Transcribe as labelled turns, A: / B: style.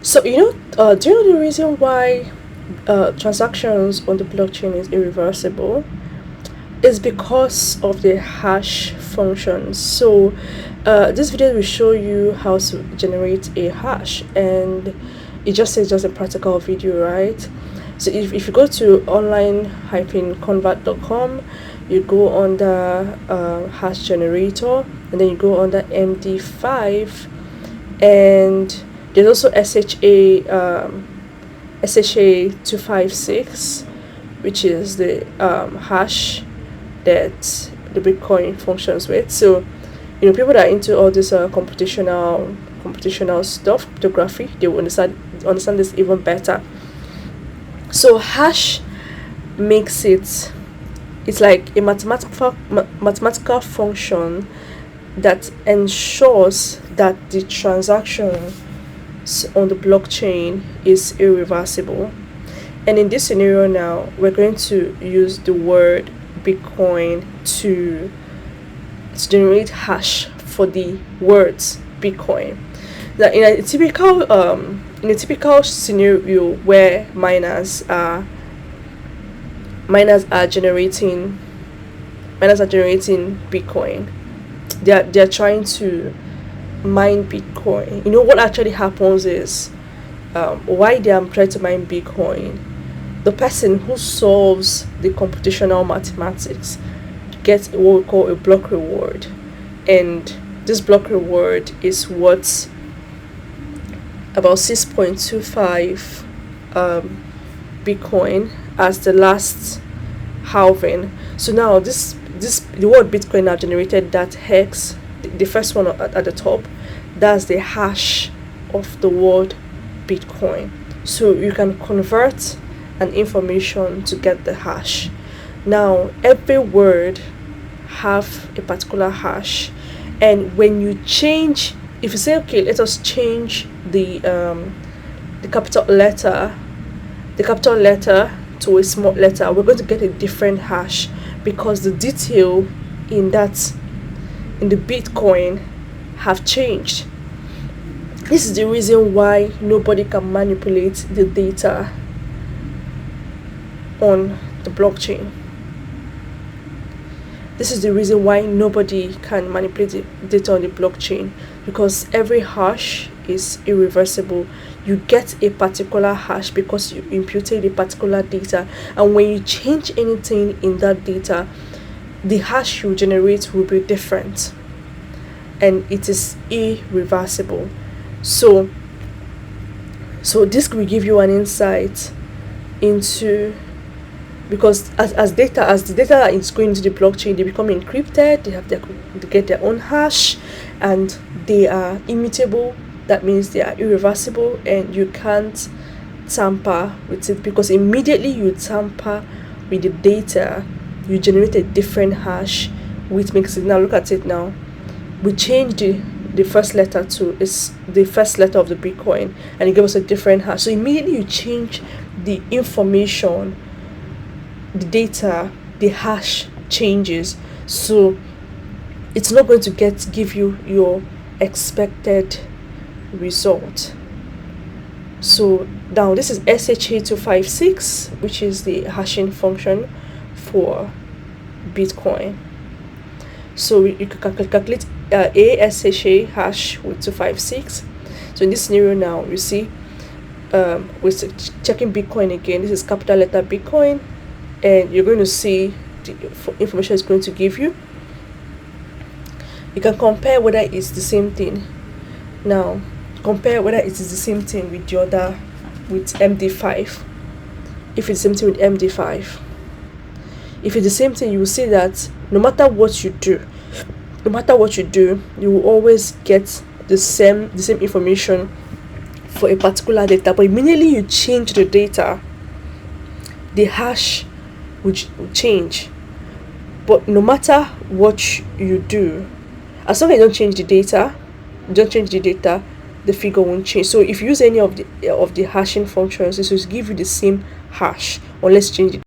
A: So do you know the reason why transactions on the blockchain is irreversible? Is because of the hash function. So this video will show you how to generate a hash, and it just says just a practical video, right? So if you go to online-convert.com, you go on the hash generator, and then you go on the MD5, and there's also SHA 256, which is the hash that the Bitcoin functions with. So people that are into all this computational stuff, cryptography, they will understand this even better. So hash makes it's like a mathematical function that ensures that the transaction on the blockchain is irreversible. And in this scenario now, we're going to use the word Bitcoin to generate hash for the words Bitcoin. That in a typical scenario where miners are generating Bitcoin, they're trying to mine Bitcoin. What actually happens is, why they are trying to mine Bitcoin, the person who solves the computational mathematics gets what we call a block reward, and this block reward is worth about 6.25 Bitcoin as the last halving. So now the word Bitcoin now generated that hex, the first one at the top, that's the hash of the word Bitcoin. So you can convert an information to get the hash. Now every word have a particular hash, and when you change, if you say, okay, let us change the capital letter to a small letter, we're going to get a different hash, because the detail in the Bitcoin have changed. This is the reason why nobody can manipulate the data on the blockchain. This is the reason why nobody can manipulate the data on the blockchain, because every hash is irreversible. You get a particular hash because you imputed a particular data, and when you change anything in that data, the hash you generate will be different, and it is irreversible. So this will give you an insight into, because as the data is going into the blockchain, they become encrypted, they get their own hash, and they are immutable. That means they are irreversible, and you can't tamper with it, because immediately you tamper with the data, you generate a different hash, which makes it, now look at it now, we changed the first letter to is the first letter of the Bitcoin, and it gives us a different hash. So immediately you change the information, the data, the hash changes, so it's not going to give you your expected result. So now this is SHA-256, which is the hashing function for Bitcoin. So you can calculate a SHA hash with 256. So in this scenario now, you see, we're checking Bitcoin again. This is capital letter Bitcoin, and you're going to see the information it's going to give you. You can compare whether it's the same thing. Now compare whether it is the same thing with the other, with MD5. If it's the same thing with MD5, if it's the same thing, you will see that no matter what you do, you will always get the same information for a particular data. But immediately you change the data, the hash will change. But no matter what you do, as long as you don't change the data, the figure won't change. So if you use any of the hashing functions, this will give you the same hash unless you change the